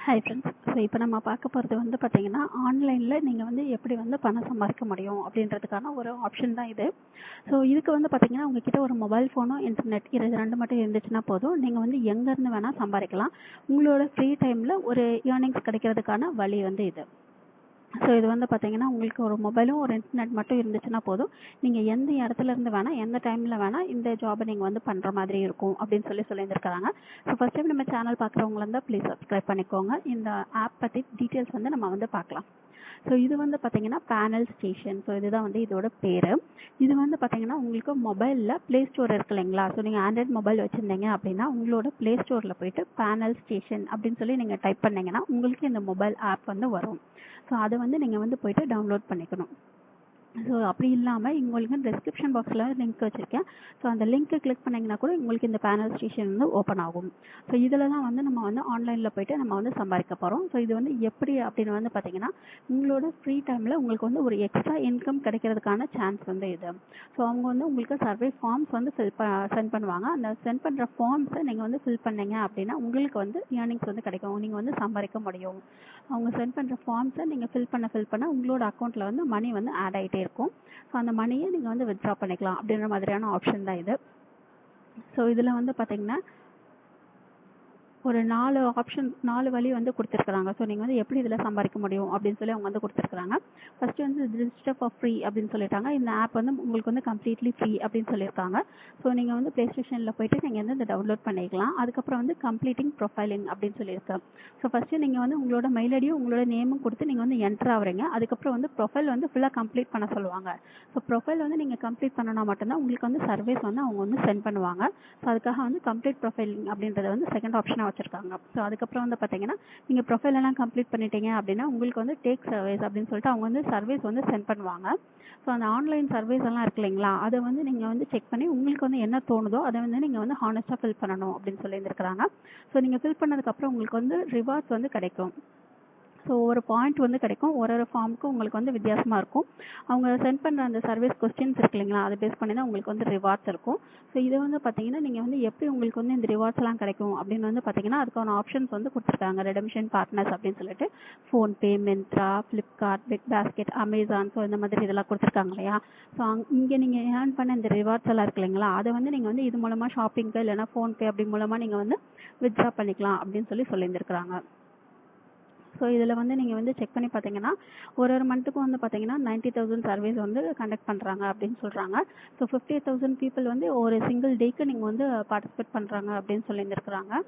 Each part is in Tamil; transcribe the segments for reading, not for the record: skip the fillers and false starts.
Hi friends. ஸோ இப்போ நம்ம பார்க்க போகிறது வந்து பார்த்தீங்கன்னா, ஆன்லைனில் நீங்கள் வந்து எப்படி வந்து பணம் சம்பாதிக்க முடியும் அப்படின்றதுக்கான ஒரு ஆப்ஷன் தான் இது. ஸோ இதுக்கு வந்து பார்த்தீங்கன்னா, உங்ககிட்ட ஒரு மொபைல் ஃபோனும் இன்டர்நெட் இது ரெண்டு மட்டும் இருந்துச்சுன்னா போதும், நீங்கள் வந்து எங்கேருந்து வேணால் சம்பாதிக்கலாம். உங்களோட ஃப்ரீ டைமில் ஒரு ஏர்னிங்ஸ் கிடைக்கிறதுக்கான வழி வந்து இது. ஸோ இது வந்து பார்த்தீங்கன்னா, உங்களுக்கு ஒரு மொபைலும் ஒரு இன்டர்நெட் மட்டும் இருந்துச்சுன்னா போதும், நீங்கள் எந்த இடத்துல இருந்து வேணால் எந்த டைமில் வேணால் இந்த ஜாபை நீங்கள் வந்து பண்ணுற மாதிரி இருக்கும் அப்படின்னு சொல்லியிருக்காங்க. ஸோ ஃபஸ்ட் டைம் நம்ம சேனல் பார்க்குறவங்களா இருந்தால் ப்ளீஸ் சப்ஸ்கிரைப் பண்ணிக்கோங்க. இந்த ஆப் பற்றி டீட்டெயில்ஸ் வந்து நம்ம வந்து பார்க்கலாம். ஸோ இது வந்து பார்த்தீங்கன்னா பேனல் ஸ்டேஷன். ஸோ இதுதான் வந்து இதோட பேர். இது வந்து பார்த்தீங்கன்னா, உங்களுக்கு மொபைலில் ப்ளே ஸ்டோர் இருக்கு இல்லைங்களா? ஸோ நீங்கள் ஆண்ட்ராய்ட் மொபைல் வச்சுருந்தீங்க அப்படின்னா, உங்களோட ப்ளே ஸ்டோரில் போயிட்டு பேனல் ஸ்டேஷன் அப்படின்னு சொல்லி நீங்கள் டைப் பண்ணிங்கன்னா உங்களுக்கு இந்த மொபைல் ஆப் வந்து வரும். ஸோ அதை வந்து நீங்கள் வந்து போயிட்டு டவுன்லோட் பண்ணிக்கணும். ஸோ அப்படி இல்லாமல் உங்களுக்கு டிஸ்கிரிப்ஷன் பாக்ஸில் லிங்க் வச்சுருக்கேன். ஸோ அந்த லிங்க்கை கிளிக் பண்ணிங்கன்னா கூட உங்களுக்கு இந்த பேனல் ஸ்டேஷன் வந்து ஓப்பன் ஆகும். ஸோ இதில் தான் வந்து நம்ம வந்து ஆன்லைனில் போயிட்டு நம்ம வந்து சம்பாதிக்க போகிறோம். ஸோ இது வந்து எப்படி அப்படின்னு வந்து பார்த்தீங்கன்னா, உங்களோட ஃப்ரீ டைமில் உங்களுக்கு வந்து ஒரு எக்ஸ்ட்ரா இன்கம் கிடைக்கிறதுக்கான சான்ஸ் வந்து இது. ஸோ அவங்க வந்து உங்களுக்கு சர்வே ஃபார்ம்ஸ் வந்து சென்ட் பண்ணுவாங்க. அந்த சென்ட் பண்ணுற ஃபார்ம்ஸை நீங்கள் வந்து ஃபில் பண்ணீங்க அப்படின்னா உங்களுக்கு வந்து ஏர்னிங்ஸ் வந்து கிடைக்கும். நீங்கள் வந்து சம்பாதிக்க முடியும். அவங்க சென்ட் பண்ணுற ஃபார்ம்ஸை நீங்கள் ஃபில் பண்ண உங்களோட அக்கௌண்ட்டில் வந்து மணி வந்து ஆட் ஆகிட்டே இருக்கும். ஸோ அந்த மணியை நீங்கள் வந்து வித்ட்ரா பண்ணிக்கலாம் அப்படின்ற மாதிரியான ஆப்ஷன் தான் இது. ஸோ இதில் வந்து பார்த்தீங்கன்னா ஒரு 4 வழி வந்து கொடுத்துருக்குறாங்க. ஸோ நீங்கள் வந்து எப்படி இதில் சம்பாதிக்க முடியும் அப்படின்னு சொல்லி அவங்க வந்து கொடுத்துருக்குறாங்க. ஃபர்ஸ்ட் வந்து ரிஜிஸ்டர் ஃபார் ஃப்ரீ அப்படின்னு சொல்லிட்டாங்க. இந்த ஆப் வந்து உங்களுக்கு வந்து கம்ப்ளீட்லி ஃப்ரீ அப்படின்னு சொல்லியிருக்காங்க. ஸோ நீங்கள் வந்து ப்ளே ஸ்டேஷனில் போயிட்டு நீங்கள் வந்து இந்த டவுன்லோட் பண்ணிக்கலாம். அதுக்கப்புறம் வந்து கம்ப்ளீட்டிங் ப்ரொஃபைலிங் அப்படின்னு சொல்லியிருக்கேன். ஸோ ஃபஸ்ட்டு நீங்கள் வந்து உங்களோட மெயில் ஐடியும் உங்களோட நேமும் கொடுத்து நீங்கள் வந்து என்டர் ஆகுறீங்க. அதுக்கப்புறம் வந்து ப்ரொஃபைல் வந்து ஃபுல்லாக கம்ப்ளீட் பண்ண சொல்லுவாங்க. ஸோ ப்ரொஃபைல் வந்து நீங்கள் கம்ப்ளீட் பண்ணனா மட்டும்தான் உங்களுக்கு வந்து சர்வீஸ் வந்து அவங்க வந்து சென்ட் பண்ணுவாங்க. ஸோ அதுக்காக வந்து கம்ப்ளீட் ப்ரொஃபைலிங் அப்படின்றத வந்து செகண்ட் ஆப்ஷனாக வச்சுருக்காங்க. ஸோ அதுக்கப்புறம் வந்து பார்த்தீங்கன்னா, நீங்கள் ப்ரொஃபைல் எல்லாம் கம்ப்ளீட் பண்ணிட்டீங்க அப்படின்னா உங்களுக்கு வந்து டேக் சர்வீஸ் அப்படின்னு சொல்லிட்டு அவங்க வந்து சர்வீஸ் வந்து சென்ட் பண்ணுவாங்க. ஸோ அந்த ஆன்லைன் சர்வீஸ் எல்லாம் இருக்கு இல்லைங்களா, அதை வந்து நீங்கள் வந்து செக் பண்ணி உங்களுக்கு வந்து என்ன தோணுதோ அதை வந்து நீங்கள் வந்து ஹானஸ்ட்டாக ஃபில் பண்ணணும் அப்படின்னு சொல்லியிருக்கிறாங்க. ஸோ நீங்கள் ஃபில் பண்ணதுக்கப்புறம் உங்களுக்கு வந்து ரிவார்ட்ஸ் வந்து கிடைக்கும். ஸோ ஒரு பாயிண்ட் வந்து கிடைக்கும். ஒரு ஃபார்முக்கும் உங்களுக்கு வந்து வித்தியாசமாக இருக்கும். அவங்க சென்ட் பண்ணுற அந்த சர்வீஸ் கொஸ்டின்ஸ் இருக்கு இல்லைங்களா, அதை பேஸ் பண்ணி தான் உங்களுக்கு வந்து ரிவார்ட்ஸ் இருக்கும். ஸோ இது வந்து பார்த்தீங்கன்னா, நீங்கள் வந்து எப்படி உங்களுக்கு வந்து இந்த ரிவார்ட்ஸ் எல்லாம் கிடைக்கும் அப்படின்னு வந்து பார்த்தீங்கன்னா, அதுக்கான ஆப்ஷன்ஸ் வந்து கொடுத்துருக்காங்க. ரெடம்ஷன் பார்ட்னர்ஸ் அப்படின்னு சொல்லிட்டு ஃபோன்பே, மிந்த்ரா, ஃப்ளிப்கார்ட், பிக் பாஸ்கெட், அமேசான், ஸோ இந்த மாதிரி இதெல்லாம் கொடுத்துருக்காங்க இல்லையா. ஸோ இங்கே நீங்கள் ஏர்ன் பண்ண இந்த ரிவார்ட்ஸ் எல்லாம் இருக்கு இல்லைங்களா, அதை வந்து நீங்கள் வந்து இது மூலமாக ஷாப்பிங்க்கு இல்லைனா ஃபோன்பே அப்படி மூலமாக நீங்கள் வந்து வித்ட்ரா பண்ணிக்கலாம் அப்படின்னு சொல்லியிருந்திருக்கிறாங்க. ஸோ இதில் வந்து நீங்கள் வந்து செக் பண்ணி பார்த்தீங்கன்னா, ஒரு மந்த்துக்கும் வந்து பார்த்தீங்கன்னா 90,000 சர்வீஸ் வந்து கண்டக்ட் பண்ணுறாங்க அப்படின்னு சொல்கிறாங்க. ஸோ 50,000 பீப்புள் வந்து ஒரு சிங்கிள் டேக்கு நீங்கள் வந்து பார்ட்டிசிபேட் பண்ணுறாங்க அப்படின்னு சொல்லியிருந்திருக்கிறாங்க.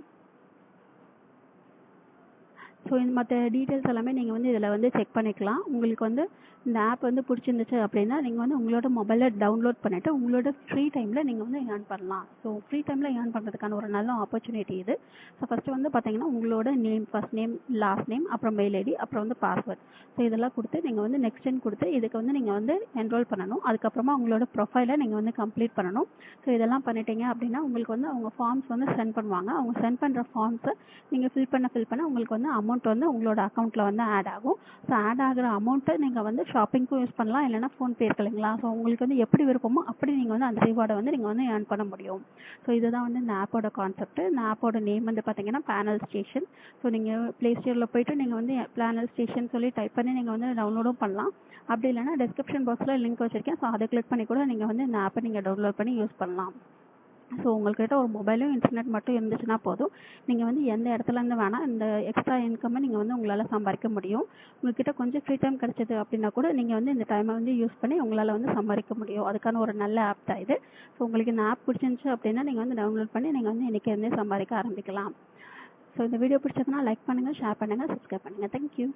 ஸோ இந்த மற்ற டீட்டெயில்ஸ் எல்லாமே நீங்கள் வந்து இதில் வந்து செக் பண்ணிக்கலாம். உங்களுக்கு வந்து இந்த ஆப் வந்து பிடிச்சிருந்துச்சு அப்படின்னா நீங்கள் வந்து உங்களோட மொபைலில் டவுன்லோட் பண்ணிவிட்டு உங்களோட ஃப்ரீ டைமில் நீங்கள் வந்து ஏர்ன் பண்ணலாம். ஸோ ஃப்ரீ டைமில் ஏர்ன் பண்ணுறதுக்கான ஒரு நல்ல ஆப்பர்ச்சுனிட்டி இது. ஸோ ஃபஸ்ட்டு வந்து பார்த்தீங்கன்னா, உங்களோட name, first name, last name, அப்புறம் மெயில் ஐடி, அப்புறம் வந்து பாஸ்வேர்ட். ஸோ இதெல்லாம் கொடுத்து நீங்கள் வந்து நெக்ஸ்ட்னு கொடுத்து இதுக்கு வந்து நீங்கள் வந்து என்ரோல் பண்ணணும். அதுக்கப்புறமா உங்களோட ப்ரொஃபைலை நீங்கள் வந்து கம்ப்ளீட் பண்ணணும். ஸோ இதெல்லாம் பண்ணிட்டீங்க அப்படின்னா உங்களுக்கு வந்து அவங்க ஃபார்ம்ஸ் வந்து சென்ட் பண்ணுவாங்க. அவங்க சென்ட் பண்ணுற ஃபார்ம்ஸை நீங்கள் ஃபில் பண்ண உங்களுக்கு வந்து அமௌண்ட் வந்து உங்களோட அக்கௌண்ட்டில் வந்து ஆட் ஆகும். ஸோ ஆட் ஆகிற அமௌண்ட்டை நீங்கள் வந்து ஷாப்பிங்க்கும் யூஸ் பண்ணலாம், இல்லைனா ஃபோன்பே இருக்கு இல்லைங்களா, ஸோ உங்களுக்கு வந்து எப்படி விருப்பமோ அப்படி நீங்கள் வந்து அந்த ரிவார்டை வந்து நீங்கள் வந்து ஏர்ன் பண்ண முடியும். ஸோ இதுதான் வந்து இந்த ஆப்போட கான்செப்ட். இந்த ஆப்போட நேம் வந்து பார்த்தீங்கன்னா பேனல் ஸ்டேஷன். ஸோ நீங்கள் ப்ளே ஸ்டோரில் போயிட்டு நீங்கள் வந்து பேனல் ஸ்டேஷன் சொல்லி டைப் பண்ணி நீங்கள் வந்து டவுன்லோடும் பண்ணலாம். அப்படி இல்லைனா டிஸ்கிரிப்ஷன் பாக்ஸில் லிங்க் வச்சுருக்கேன். ஸோ அதை கிளிக் பண்ணி கூட நீங்கள் வந்து இந்த ஆப்பை நீங்கள் டவுன்லோட் பண்ணி யூஸ் பண்ணலாம். ஸோ உங்கள்கிட்ட ஒரு மொபைலும் இன்டர்நெட் மட்டும் இருந்துச்சுன்னா போதும், நீங்கள் வந்து எந்த இடத்துலேருந்து வேணால் இந்த எக்ஸ்ட்ரா இன்கம்மை நீங்கள் வந்து உங்களால் சம்பாதிக்க முடியும். உங்கள்கிட்ட கொஞ்சம் ஃப்ரீ டைம் கிடச்சிது அப்படின்னா கூட நீங்கள் வந்து இந்த டைமை வந்து யூஸ் பண்ணி உங்களால் வந்து சம்பாதிக்க முடியும். அதுக்கான ஒரு நல்ல ஆப் தான் இது. ஸோ உங்களுக்கு இந்த ஆப் பிடிச்சிருந்துச்சு அப்படின்னா நீங்கள் வந்து டவுன்லோட் பண்ணி நீங்கள் வந்து இன்றைக்கி இருந்தே சம்பாதிக்க ஆரம்பிக்கலாம். ஸோ இந்த வீடியோ பிடிச்சதுன்னா லைக் பண்ணுங்கள், ஷேர் பண்ணுங்கள், சப்ஸ்கிரைப் பண்ணுங்கள். தேங்க்யூ.